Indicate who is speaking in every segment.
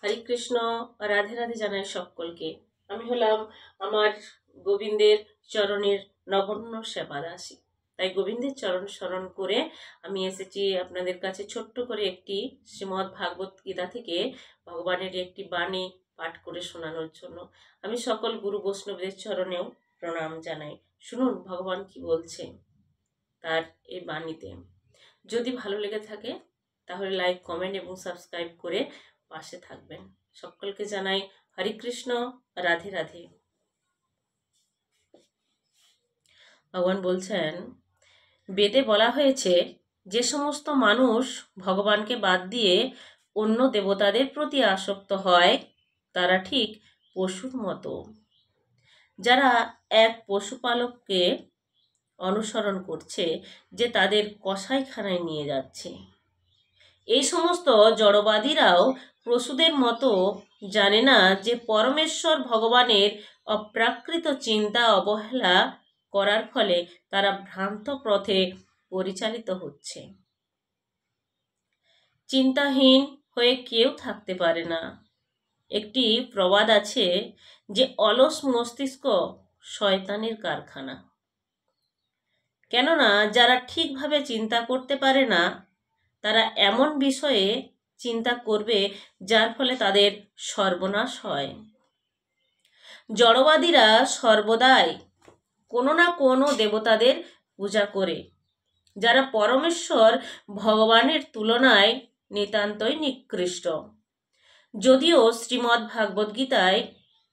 Speaker 1: হরে কৃষ্ণ, রাধে রাধে জানাই সকলকে। আমি হলাম আমার গোবিন্দের চরণের নগণ্য সেবা দাসী। তাই গোবিন্দের চরণ স্মরণ করে আমি এসেছি আপনাদের কাছে ছোট্ট করে একটি শ্রীমদ্ ভাগবত গীতা থেকে ভগবানের একটি বাণী পাঠ করে শোনানোর জন্য। আমি সকল গুরু বৈষ্ণবদের চরণেও প্রণাম জানাই। শুনুন ভগবান কি বলছে তার এই বাণীতে। যদি ভালো লেগে থাকে তাহলে লাইক, কমেন্ট এবং সাবস্ক্রাইব করে পাশে থাকবেন। সকলকে জানাই হরে কৃষ্ণ, রাধে রাধে। ভগবান বলছেন, বেদে বলা হয়েছে যে সমস্ত মানুষ ভগবানকে বাদ দিয়ে অন্য দেবতাদের প্রতি আসক্ত হয় তারা ঠিক পশুর মতো, যারা এক পশুপালককে অনুসরণ করছে যে তাদের কসাইখানায় নিয়ে যাচ্ছে। এই সমস্ত জড়বাদীরাও পশুদের মতো জানে না যে পরমেশ্বর ভগবানের অপ্রাকৃত চিন্তা অবহেলা করার ফলে তারা ভ্রান্ত পথে পরিচালিত হচ্ছে। চিন্তাহীন হয়ে কেউ থাকতে পারে না। একটি প্রবাদ আছে যে অলস মস্তিষ্ক শয়তানের কারখানা। কেননা যারা ঠিকভাবে চিন্তা করতে পারে না তারা এমন বিষয়ে চিন্তা করবে যার ফলে তাদের সর্বনাশ হয়। জড়বাদীরা সর্বদাই কোনো না কোনো দেবতাদের পূজা করে, যারা পরমেশ্বর ভগবানের তুলনায় নিতান্তই নিকৃষ্ট। যদিও শ্রীমদ্ ভাগবত গীতায়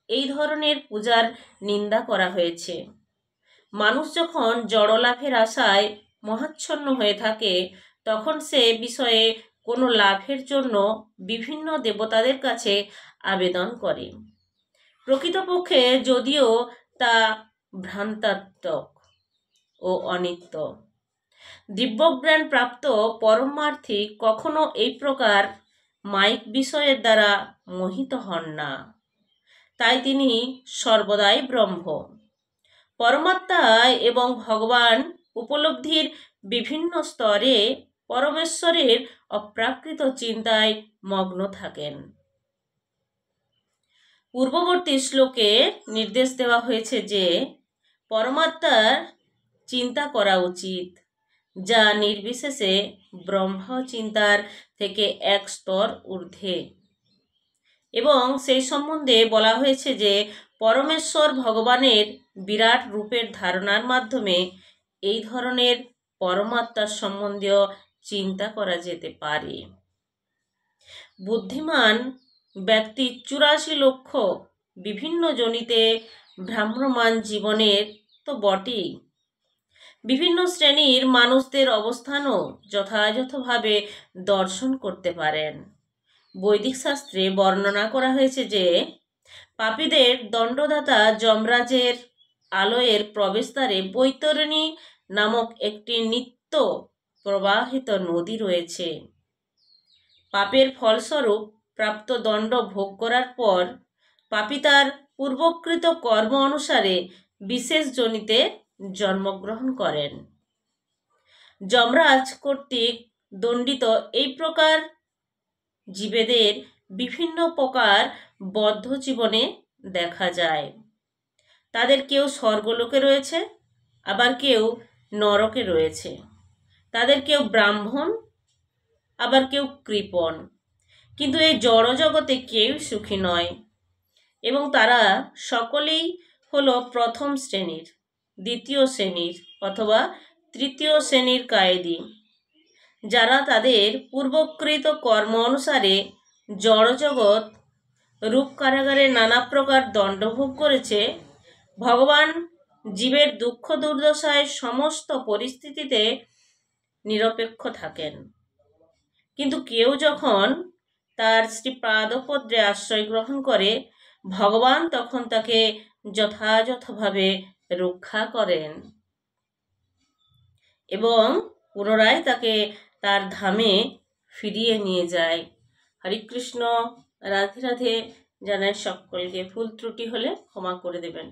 Speaker 1: এই ধরনের পূজার নিন্দা করা হয়েছে। মানুষ যখন জড়লাভের আশায় মহাচ্ছন্ন হয়ে থাকে তখন সে বিষয়ে কোনো লাভের জন্য বিভিন্ন দেবতাদের কাছে আবেদন করে। প্রকৃতপক্ষে যদিও তা ভ্রান্তাত্মক ও অনিত্য। দিব্যজ্ঞান প্রাপ্ত পরমার্থী কখনো এই প্রকার মায়িক বিষয়ের দ্বারা মোহিত হন না। তাই তিনি সর্বদাই ব্রহ্ম, পরমাত্মা এবং ভগবান উপলব্ধির বিভিন্ন স্তরে পরমেশ্বরের অপ্রাকৃত চিন্তায় মগ্ন থাকেন। পূর্ববর্তী শ্লোকে নির্দেশ দেওয়া হয়েছে যে পরমাত্মার চিন্তা করা উচিত, যা নির্বিশেষে ব্রহ্ম চিন্তার থেকে এক স্তর ঊর্ধ্বে। এবং সেই সম্বন্ধে বলা হয়েছে যে পরমেশ্বর ভগবানের বিরাট রূপের ধারণার মাধ্যমে এই ধরনের পরমাত্মার সম্বন্ধীয় চিন্তা করা যেতে পারে। বুদ্ধিমান ব্যক্তি 84 লক্ষ বিভিন্ন জনিতে ভ্রাম্যমান জীবনের তো বটেই, বিভিন্ন শ্রেণীর মানুষদের অবস্থানও যথাযথভাবে দর্শন করতে পারেন। বৈদিক শাস্ত্রে বর্ণনা করা হয়েছে যে পাপীদের দণ্ডদাতা যমরাজের আলয়ের প্রবেশদ্বারে বৈতরণী নামক একটি নিত্য প্রবাহিত নদী রয়েছে। পাপের ফলস্বরূপ প্রাপ্ত দণ্ড ভোগ করার পর পাপী তার পূর্বকৃত কর্ম অনুসারে বিশেষ যোনিতে জন্মগ্রহণ করেন। যমরাজ কর্তৃক দণ্ডিত এই প্রকার জীবেদের বিভিন্ন প্রকার বদ্ধ জীবনে দেখা যায়। তাদের কেউ স্বর্গলোকে রয়েছে, আবার কেউ নরকে রয়েছে। তাদের কেউ ব্রাহ্মণ, আবার কেউ কৃপণ। কিন্তু এই জড়জগতে কেউ সুখী নয় এবং তারা সকলেই হলো প্রথম শ্রেণীর, দ্বিতীয় শ্রেণীর অথবা তৃতীয় শ্রেণীর কায়েদী, যারা তাদের পূর্বকৃত কর্ম অনুসারে জড়জগৎ রূপ কারাগারে নানা প্রকার দণ্ডভোগ করেছে। ভগবান জীবের দুঃখ দুর্দশায় সমস্ত পরিস্থিতিতে নিরপেক্ষ থাকেন, কিন্তু কেউ যখন তার শ্রীপাদপদ্মে আশ্রয় গ্রহণ করে ভগবান তখন তাকে যথাযথভাবে রক্ষা করেন এবং পুনরায় তাকে তার ধামে ফিরিয়ে নিয়ে যায়। হরে কৃষ্ণ, রাধে রাধে জানাই সকলকে। ভুল ত্রুটি হলে ক্ষমা করে দেবেন।